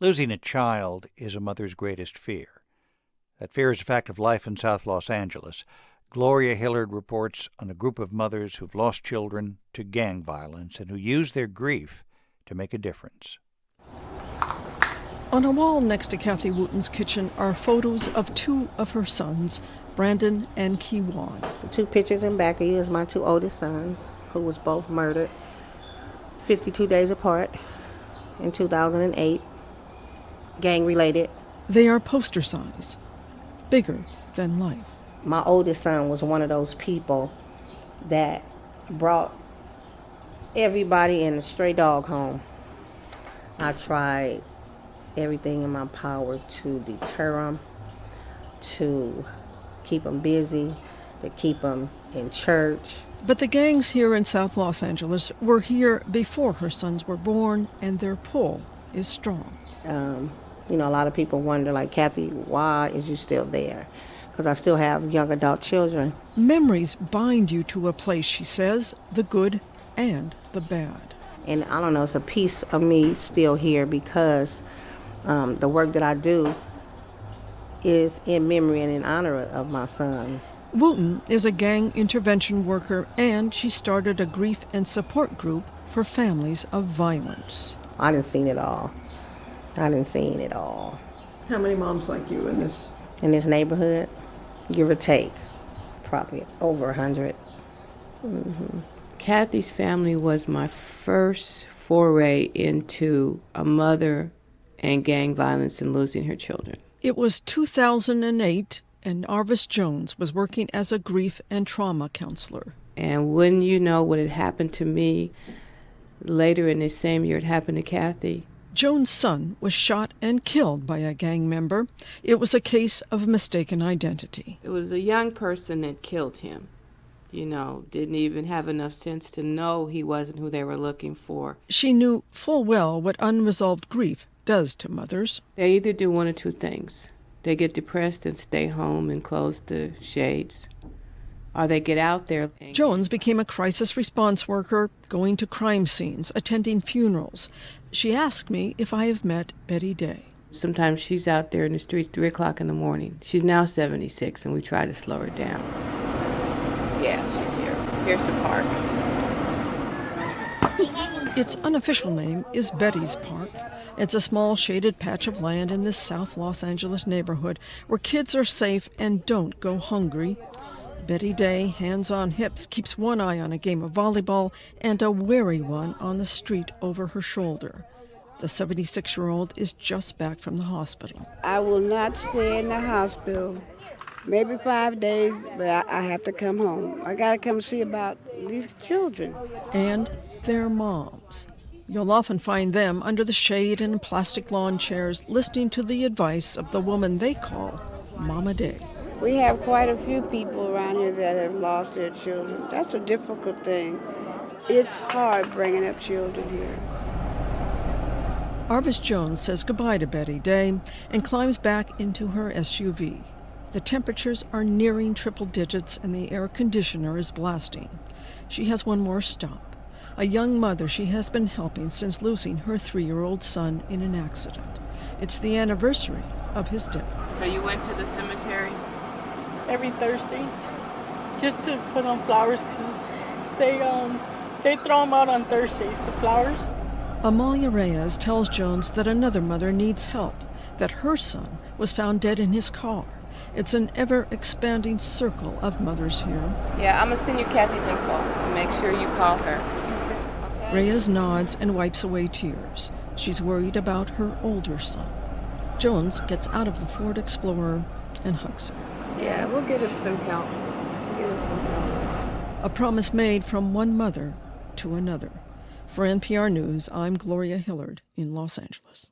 Losing a child is a mother's greatest fear. That fear is a fact of life in South Los Angeles. Gloria Hillard reports on a group of mothers who've lost children to gang violence and who use their grief to make a difference. On a wall next to Kathy Wooten's kitchen are photos of two of her sons, Brandon and Kiwan. The two pictures in back of you is my two oldest sons, who was both murdered 52 days apart in 2008, gang-related. They are poster size, bigger than life. My oldest son was one of those people that brought everybody in a stray dog home. I tried everything in my power to deter them, to keep them busy, to keep them in church. But the gangs here in South Los Angeles were here before her sons were born, and their pull is strong. A lot of people wonder, like, Kathy, why is you still there? Because I still have young adult children. Memories bind you to a place, she says, the good and the bad. And I don't know, it's a piece of me still here because the work that I do is in memory and in honor of my sons. Wooten is a gang intervention worker, and she started a grief and support group for families of violence. I done seen it all. How many moms like you in this? In this neighborhood, give or take, probably over 100. Mm-hmm. Kathy's family was my first foray into a mother and gang violence and losing her children. It was 2008, and Arvis Jones was working as a grief and trauma counselor. And wouldn't you know what had happened to me later in this same year, it happened to Kathy. Jones' son was shot and killed by a gang member. It was a case of mistaken identity. It was a young person that killed him. Didn't even have enough sense to know he wasn't who they were looking for. She knew full well what unresolved grief does to mothers. They either do one or two things. They get depressed and stay home and close the shades, or they get out there. Jones became a crisis response worker, going to crime scenes, attending funerals. She asked me if I have met Betty Day. Sometimes she's out there in the streets 3 o'clock in the morning. She's now 76, and we try to slow her down. Yeah, she's here. Here's the park. Its unofficial name is Betty's Park. It's a small shaded patch of land in this South Los Angeles neighborhood where kids are safe and don't go hungry. Betty Day, hands on hips, keeps one eye on a game of volleyball and a wary one on the street over her shoulder. The 76-year-old is just back from the hospital. I will not stay in the hospital. Maybe 5 days, but I have to come home. I got to come see about these children. And their moms. You'll often find them under the shade and plastic lawn chairs listening to the advice of the woman they call Mama Day. We have quite a few people around here that have lost their children. That's a difficult thing. It's hard bringing up children here. Arvis Jones says goodbye to Betty Day and climbs back into her SUV. The temperatures are nearing triple digits and the air conditioner is blasting. She has one more stop. A young mother she has been helping since losing her 3-year-old son in an accident. It's the anniversary of his death. So you went to the cemetery? Every Thursday, just to put on flowers, because they throw them out on Thursdays, the flowers. Amalia Reyes tells Jones that another mother needs help, that her son was found dead in his car. It's an ever-expanding circle of mothers here. Yeah, I'm going to send you Kathy's info and make sure you call her. Okay. Reyes nods and wipes away tears. She's worried about her older son. Jones gets out of the Ford Explorer and hugs her. Yeah, we'll get him some help. A promise made from one mother to another. For NPR News, I'm Gloria Hillard in Los Angeles.